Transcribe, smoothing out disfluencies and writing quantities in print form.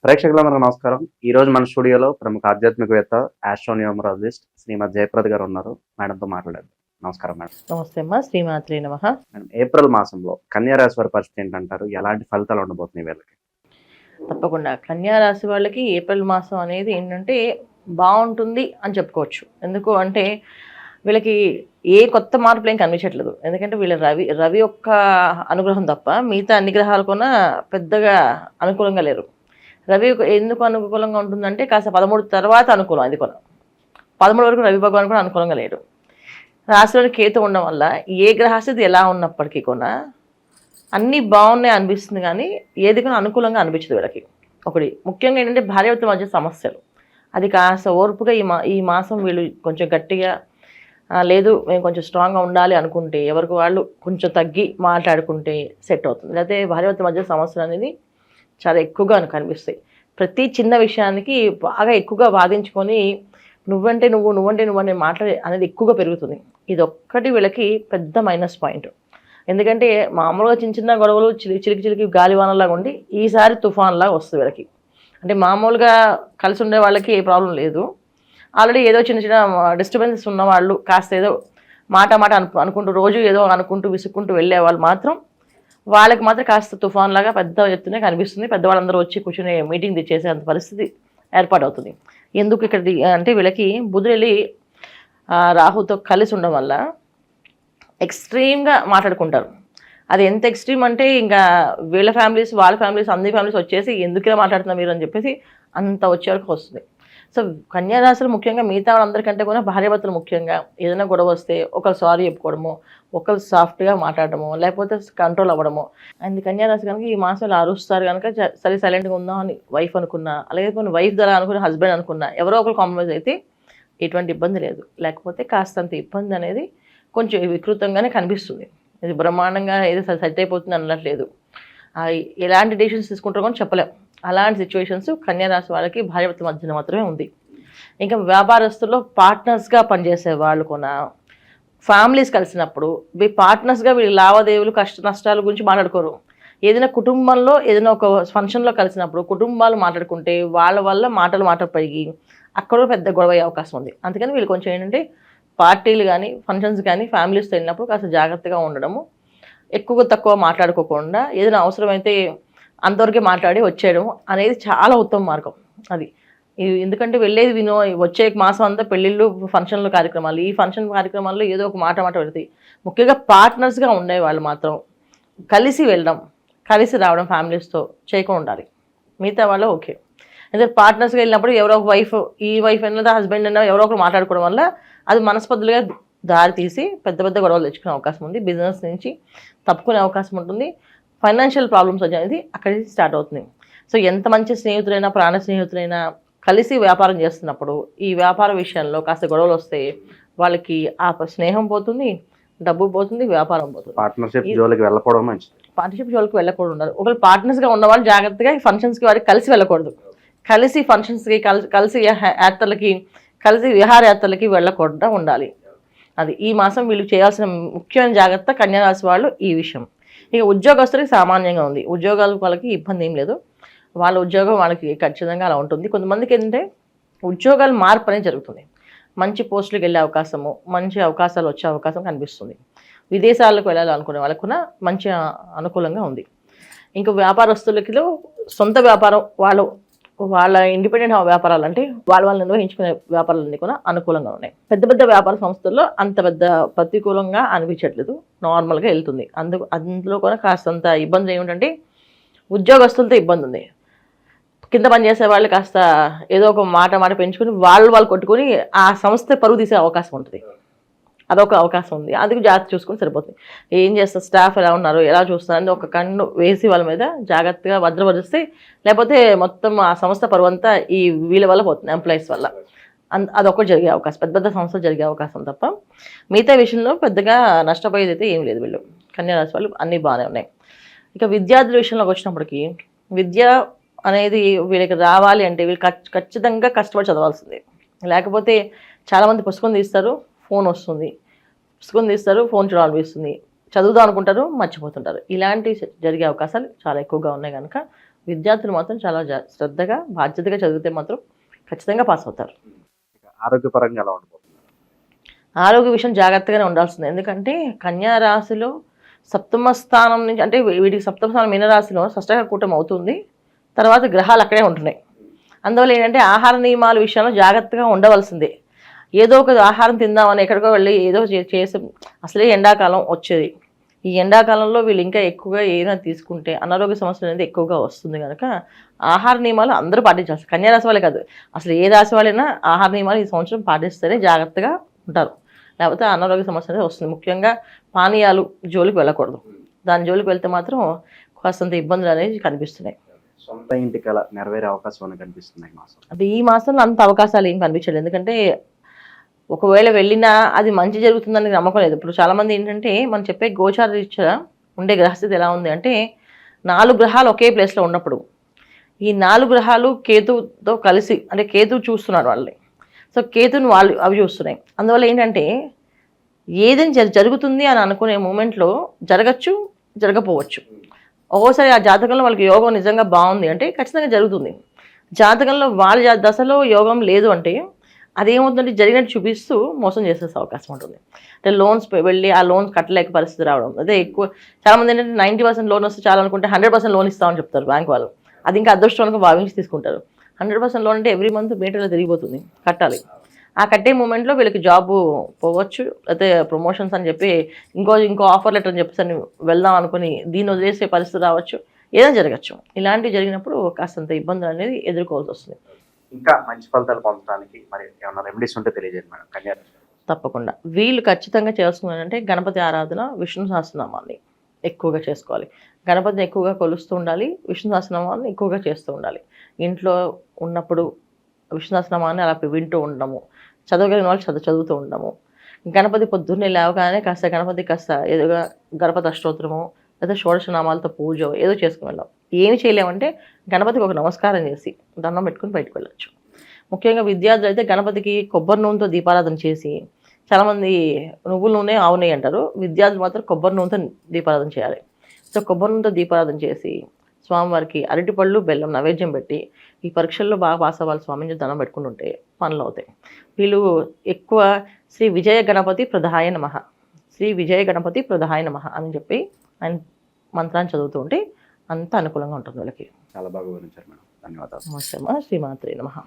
ప్రేక్షకులందరూ నమస్కారం. ఈరోజు మన స్టూడియోలో ప్రముఖ ఆధ్యాత్మికవేత్త, ఆస్ట్రోన్యూమరాలజిస్ట్ శ్రీమతి జయప్రద గారు ఉన్నారు. మేడంతో మాట్లాడేద్దాం. నమస్కారం మేడం. నమస్తే అమ్మా. శ్రీమాత్రే నమః. మేడం, ఏప్రిల్ మాసంలో కన్యా రాశి వారి పరిస్థితి ఏంటంటారు? ఎలాంటి ఫలితాలు ఉండబోతున్నాయి వీళ్ళకి? తప్పకుండా కన్యా రాశి వాళ్ళకి ఏప్రిల్ మాసం అనేది ఏంటంటే బాగుంటుంది అని చెప్పుకోవచ్చు. ఎందుకు అంటే వీళ్ళకి ఏ కొత్త మార్పులు ఏం కనిపించట్లేదు. ఎందుకంటే వీళ్ళ రవి యొక్క అనుగ్రహం తప్ప మిగతా అన్ని గ్రహాలు కూడా పెద్దగా అనుకూలంగా లేరు. రవి ఎందుకు అనుకూలంగా ఉంటుందంటే కాస్త 13 తర్వాత అనుకూలం. అది కూడా 13 వరకు రవి భగవాన్ కూడా అనుకూలంగా లేడు. రాశిలోని కేతు ఉండడం వల్ల ఏ గ్రహస్థితి ఎలా ఉన్నప్పటికీ కూడా అన్నీ బాగున్నాయి అనిపిస్తుంది, కానీ ఏది కూడా అనుకూలంగా అనిపించదు వీళ్ళకి. ఒకటి ముఖ్యంగా ఏంటంటే భార్యాభర్తల మధ్య సమస్యలు. అది కాస్త ఓర్పుగా ఈ మాసం వీళ్ళు కొంచెం గట్టిగా లేదు మేము కొంచెం స్ట్రాంగ్గా ఉండాలి అనుకుంటే, ఎవరికి వాళ్ళు కొంచెం తగ్గి మాట్లాడుకుంటే సెట్ అవుతుంది. లేకపోతే భార్యాభర్తల మధ్య సమస్యలు అనేది చాలా ఎక్కువగా కనిపిస్తాయి. ప్రతి చిన్న విషయానికి బాగా ఎక్కువగా వాదించుకొని నువ్వంటే నువ్వనే మాట్లాడే అనేది ఎక్కువగా పెరుగుతుంది. ఇది ఒక్కటి వీళ్ళకి పెద్ద మైనస్ పాయింట్. ఎందుకంటే మామూలుగా చిన్న చిన్న గొడవలు చిలికి గాలివానలాగా ఉండి ఈసారి తుఫాన్లాగా వస్తుంది వీళ్ళకి. అంటే మామూలుగా కలిసి ఉండే వాళ్ళకి ఏ ప్రాబ్లం లేదు. ఆల్రెడీ ఏదో చిన్న చిన్న డిస్టర్బెన్సెస్ ఉన్న వాళ్ళు కాస్త ఏదో మాట అనుకుంటూ రోజు ఏదో అనుకుంటూ విసుక్కుంటూ వెళ్ళే వాళ్ళు మాత్రం వాళ్ళకి మాత్రం కాస్త తుఫాన్ లాగా పెద్ద ఎత్తునే కనిపిస్తుంది. పెద్దవాళ్ళందరూ వచ్చి కూర్చొని మీటింగ్ తెచ్చేసేంత పరిస్థితి ఏర్పాటవుతుంది. ఎందుకు ఇక్కడ అంటే వీళ్ళకి బుధుడు వెళ్ళి రాహుతో కలిసి ఉండడం వల్ల ఎక్స్ట్రీమ్గా మాట్లాడుకుంటారు. అది ఎంత ఎక్స్ట్రీమ్ అంటే ఇంకా వీళ్ళ ఫ్యామిలీస్ వాళ్ళ ఫ్యామిలీస్ అన్ని ఫ్యామిలీస్ వచ్చేసి ఎందుకులా మాట్లాడుతున్నారు మీరు అని చెప్పేసి అంత వచ్చే వరకు వస్తుంది. సో కన్యారాశులు ముఖ్యంగా మిగతా వాళ్ళందరికంటే కూడా భార్యాభర్తలు ముఖ్యంగా ఏదైనా గొడవ వస్తే ఒకరు సారీ చెప్పుకోవడము, ఒకరు సాఫ్ట్గా మాట్లాడడము, లేకపోతే కంట్రోల్ అవ్వడము. అండ్ కన్యారాశి కనుక ఈ మాసంలో అరుస్తారు కనుక సరే సైలెంట్గా ఉందాం అని వైఫ్ అనుకున్నా, అలాగే కొన్ని వైఫ్ ద్వారా అనుకున్న హస్బెండ్ అనుకున్నా ఎవరో ఒకరు కాంప్రమైజ్ అయితే ఎటువంటి ఇబ్బంది లేదు. లేకపోతే కాస్తంత ఇబ్బంది అనేది కొంచెం వికృతంగానే కనిపిస్తుంది. ఇది బ్రహ్మాండంగా ఏదో సెట్ అయిపోతుంది అనట్లేదు. ఎలాంటి డెసిషన్స్ తీసుకుంటారో కూడా చెప్పలేం. అలాంటి సిచ్యువేషన్స్ కన్యారాశి వాళ్ళకి భార్యాభర్తల మధ్యన మాత్రమే ఉంది. ఇంకా వ్యాపారస్తుల్లో పార్ట్నర్స్గా పనిచేసే వాళ్ళు కూడా ఫ్యామిలీస్ కలిసినప్పుడు పార్ట్నర్స్గా వీళ్ళు లావాదేవీలు కష్ట నష్టాల గురించి మాట్లాడుకోరు. ఏదైనా కుటుంబంలో ఏదైనా ఒక ఫంక్షన్లో కలిసినప్పుడు కుటుంబాలు మాట్లాడుకుంటే వాళ్ళ వల్ల మాటలు పెరిగి అక్కడ పెద్ద గొడవ అయ్యే అవకాశం ఉంది. అందుకని వీళ్ళు కొంచెం ఏంటంటే పార్టీలు కానీ ఫంక్షన్స్ కానీ ఫ్యామిలీస్తో వెళ్ళినప్పుడు కాస్త జాగ్రత్తగా ఉండడము, ఎక్కువ తక్కువ మాట్లాడుకోకుండా ఏదైనా అవసరమైతే అంతవరకే మాట్లాడి వచ్చేయడం అనేది చాలా ఉత్తమ మార్గం. అది ఎందుకంటే వెళ్ళేది వచ్చే మాసం అంతా పెళ్ళిళ్ళు ఫంక్షన్లు కార్యక్రమాలు, ఈ ఫంక్షన్ కార్యక్రమాల్లో ఏదో ఒక మాట పెడతాయి. ముఖ్యంగా పార్ట్నర్స్గా ఉండే వాళ్ళు మాత్రం కలిసి వెళ్ళడం, కలిసి రావడం ఫ్యామిలీస్తో చేయకుండా ఉండాలి. మిగతా వాళ్ళు ఓకే. ఎందుకంటే పార్ట్నర్స్గా వెళ్ళినప్పుడు ఎవరో ఒక ఈ వైఫ్ అయినా హస్బెండ్ అయినా ఎవరో ఒకరు మాట్లాడుకోవడం వల్ల అది మనస్పర్ధలుగా దారి తీసి పెద్ద పెద్ద గొడవలు తెచ్చుకునే అవకాశం ఉంది. బిజినెస్ నుంచి తప్పుకునే అవకాశం ఉంటుంది. ఫైనాన్షియల్ ప్రాబ్లమ్స్ అనేది అక్కడి నుంచి స్టార్ట్ అవుతుంది. సో ఎంత మంచి స్నేహితులైనా ప్రాణ స్నేహితులైనా కలిసి వ్యాపారం చేస్తున్నప్పుడు ఈ వ్యాపార విషయంలో కాస్త గొడవలు వస్తే వాళ్ళకి ఆ స్నేహం పోతుంది, డబ్బు పోతుంది, వ్యాపారం పోతుంది. పార్ట్నర్షిప్ జోలికి వెళ్ళకపోవడం మంచిది. పార్ట్నర్షిప్ జోలికి వెళ్ళకూడదు ఉన్నారు. ఒకవేళ పార్ట్నర్స్గా ఉన్న వాళ్ళు జాగ్రత్తగా ఫంక్షన్స్కి వారికి కలిసి వెళ్ళకూడదు. కలిసి ఫంక్షన్స్కి కలిసి యాత్రలకి కలిసి విహారయాత్రలకి వెళ్ళకుండా ఉండాలి. అది ఈ మాసం వీళ్ళు చేయాల్సిన ముఖ్యమైన జాగ్రత్త కన్యారాశి వాళ్ళు ఈ విషయం. ఇక ఉద్యోగస్తులకి సామాన్యంగా ఉంది. ఉద్యోగాల వాళ్ళకి ఇబ్బంది ఏం లేదు. వాళ్ళ ఉద్యోగం వాళ్ళకి ఖచ్చితంగా అలా ఉంటుంది. కొంతమందికి ఏంటంటే ఉద్యోగాలు మార్పు అనేది జరుగుతుంది. మంచి పోస్టులకు వెళ్ళే అవకాశము, మంచి అవకాశాలు వచ్చే అవకాశం కనిపిస్తుంది. విదేశాలకు వెళ్ళాలనుకునే వాళ్ళకు కూడా మంచి అనుకూలంగా ఉంది. ఇంకా వ్యాపారస్తులకి సొంత వ్యాపారం వాళ్ళ ఇండిపెండెంట్ వ్యాపారాలు అంటే వాళ్ళు నిర్వహించుకునే వ్యాపారాలన్నీ కూడా అనుకూలంగా ఉన్నాయి. పెద్ద పెద్ద వ్యాపార సంస్థల్లో అంత పెద్ద ప్రతికూలంగా అనిపించట్లేదు, నార్మల్గా వెళ్తుంది. అందులో కూడా కాస్తంత ఇబ్బంది ఏమిటంటే ఉద్యోగస్తులతో ఇబ్బంది ఉంది. కింద పనిచేసే వాళ్ళు కాస్త ఏదో ఒక మాట పెంచుకొని వాళ్ళు కొట్టుకొని ఆ సంస్థ పరువు తీసే అవకాశం ఉంటుంది. అదొక అవకాశం ఉంది. అందుకు జాగ్రత్త చూసుకొని సరిపోతుంది. ఏం చేస్తారు, స్టాఫ్ ఎలా ఉన్నారు, ఎలా చూస్తున్నారు అని ఒక కన్ను వేసి వాళ్ళ మీద జాగ్రత్తగా భద్రపరిస్తే, లేకపోతే మొత్తం ఆ సంస్థ పరువు అంతా ఈ వీళ్ళ వల్ల పోతుంది, ఎంప్లాయీస్ వల్ల. అదొకటి జరిగే అవకాశం, పెద్ద పెద్ద సంస్థలు జరిగే అవకాశం తప్ప మిగతా విషయంలో పెద్దగా నష్టపోయేది అయితే ఏం లేదు. వీళ్ళు కన్యారాశి వాళ్ళు అన్నీ బాగానే ఉన్నాయి. ఇక విద్యార్థుల విషయంలోకి వచ్చినప్పటికీ విద్య అనేది వీళ్ళకి రావాలి అంటే వీళ్ళు ఖచ్చితంగా కష్టపడి చదవాల్సిందే. లేకపోతే చాలామంది పుస్తకం తీస్తారు, ఫోన్ వస్తుంది, పుస్తకం తీస్తారు, ఫోన్ చూడాలనిపిస్తుంది, చదువుదాం అనుకుంటారు, మర్చిపోతుంటారు. ఇలాంటివి జరిగే అవకాశాలు చాలా ఎక్కువగా ఉన్నాయి కనుక విద్యార్థులు మాత్రం చాలా శ్రద్ధగా బాధ్యతగా చదివితే మాత్రం ఖచ్చితంగా పాస్ అవుతారు. ఇక ఆరోగ్యపరంగా ఎలా ఉండబోతుంది? ఆరోగ్య విషయం జాగ్రత్తగానే ఉండాల్సింది. ఎందుకంటే కన్యా రాశిలో సప్తమ స్థానం నుంచి అంటే వీటికి సప్తమ స్థానం మీనరాశిలో షష్టక కూటం అవుతుంది. తర్వాత గ్రహాలు అక్కడే ఉంటున్నాయి. అందువల్ల ఏంటంటే ఆహార నియమాల విషయంలో జాగ్రత్తగా ఉండవలసిందే. ఏదో ఒక ఆహారం తిందామని ఎక్కడికో వెళ్ళి ఏదో చేసి అసలే ఎండాకాలం వచ్చేది. ఈ ఎండాకాలంలో వీళ్ళు ఇంకా ఎక్కువగా ఏదైనా తీసుకుంటే అనారోగ్య సమస్యలు అనేది ఎక్కువగా వస్తుంది కనుక ఆహార నియమాలు అందరూ పాటించాలి. కన్యా రాశి వాళ్ళే కాదు, అసలు ఏ రాశి వాళ్ళైనా ఆహార నియమాలు ఈ సంవత్సరం పాటిస్తేనే జాగ్రత్తగా ఉంటారు. లేకపోతే అనారోగ్య సమస్య అనేది వస్తుంది. ముఖ్యంగా పానీయాలు జోలికి వెళ్ళకూడదు. దాని జోలికి వెళ్తే మాత్రం కాస్తంత ఇబ్బందులు అనేవి కనిపిస్తున్నాయి. సొంత ఇంటి కల నెరవేరే అవకాశం అనేది కనిపిస్తుంది ఈ మాసం. అంటే ఈ మాసంలో అంత అవకాశాలు ఏం కనిపించలేదు. ఎందుకంటే ఒకవేళ వెళ్ళినా అది మంచి జరుగుతుందని నమ్మకం లేదు. ఇప్పుడు చాలామంది ఏంటంటే మనం చెప్పే గోచార రీత్యా ఉండే గ్రహస్థితి ఎలా ఉంది అంటే 4 గ్రహాలు ఒకే ప్లేస్లో ఉన్నప్పుడు ఈ 4 గ్రహాలు కేతుతో కలిసి అంటే కేతు చూస్తున్నాడు వాళ్ళని. సో కేతుని వాళ్ళు అవి చూస్తున్నాయి. అందువల్ల ఏంటంటే ఏదైనా జరుగుతుంది అని అనుకునే మూమెంట్లో జరగచ్చు, జరగపోవచ్చు. ఒక్కోసారి ఆ జాతకంలో వాళ్ళకి యోగం నిజంగా బాగుంది అంటే ఖచ్చితంగా జరుగుతుంది. జాతకంలో వాళ్ళ దశలో యోగం లేదు అంటే అదేమవుతుందంటే జరిగినట్టు చూపిస్తూ మోసం చేసేసే అవకాశం ఉంటుంది. అంటే లోన్స్ వెళ్ళి ఆ లోన్స్ కట్టలేక పరిస్థితి రావడం. అదే ఎక్కువ చాలామంది ఏంటంటే 90% లోన్ వస్తే చాలా అనుకుంటే 100% లోన్ ఇస్తామని చెప్తారు బ్యాంక్ వాళ్ళు. అది ఇంకా అదృష్టంగా భావించి తీసుకుంటారు. 100% లోన్ అంటే ఎవ్రీ మంత్ మీటర్లో తిరిగిపోతుంది, కట్టాలి. ఆ కట్టే మూమెంట్లో వీళ్ళకి జాబు పోవచ్చు, అయితే ప్రమోషన్స్ అని చెప్పి ఇంకో ఆఫర్ లెటర్ అని చెప్పేసి వెళ్దాం అనుకుని దీన్ని వదిలేసే పరిస్థితి రావచ్చు, ఏదైనా జరగచ్చు. ఇలాంటివి జరిగినప్పుడు కాస్తంత ఇబ్బందులు అనేది ఎదుర్కోవాల్సి వస్తుంది. ఇంకా మంచి ఫలితాలు పొందడానికి మరి ఏమైనా రెమెడీస్ ఉంటే తెలియజేయండి మేడం. కన్యా రాశి. తప్పకుండా వీళ్ళు ఖచ్చితంగా చేస్తున్నారంటే గణపతి ఆరాధన, విష్ణు సహస్రనామాన్ని ఎక్కువగా చేసుకోవాలి. గణపతిని ఎక్కువగా కొలుస్తూ ఉండాలి, విష్ణు సహస్రనామాన్ని ఎక్కువగా చేస్తూ ఉండాలి. ఇంట్లో ఉన్నప్పుడు విష్ణు సహస్రనామాన్ని అలా వింటూ ఉండడము, చదవగలిగిన వాళ్ళు చదువుతూ ఉండడము. గణపతి పొద్దున్నే లేవగానే కాస్త ఏదోగా గణపతి అష్టోత్తరము లేదా షోడశ నామాలతో పూజ ఏదో చేసుకుని వెళ్ళాం. ఏమి చేయలేమంటే గణపతికి ఒక నమస్కారం చేసి దండం పెట్టుకుని బయటకు వెళ్ళచ్చు. ముఖ్యంగా విద్యార్థులు అయితే గణపతికి కొబ్బరి నూనెతో దీపారాధన చేసి, చాలామంది నువ్వుల నూనె ఆవు నెయ్యి అంటారు, విద్యార్థులు మాత్రం కొబ్బరి నూనెతో దీపారాధన చేయాలి. సో కొబ్బరి నూనెతో దీపారాధన చేసి స్వామివారికి అరటిపళ్ళు బెల్లం నైవేద్యం పెట్టి ఈ పరీక్షల్లో బాగా పాస్ అవ్వాలి స్వామిని దండం పెట్టుకుంటుంటే పనులు అవుతాయి. వీళ్ళు ఎక్కువ శ్రీ విజయ గణపతి ప్రదాయ నమః, శ్రీ విజయ గణపతి ప్రదాయ నమః అని చెప్పి ఆయన మంత్రాన్ని చదువుతూ ఉంటే అంత అనుకూలంగా ఉంటుంది వాళ్ళకి. చాలా బాగా వివరించారు మేడం. ధన్యవాదాలు. నమస్తే అమ్మా. శ్రీమాత్రే నమః.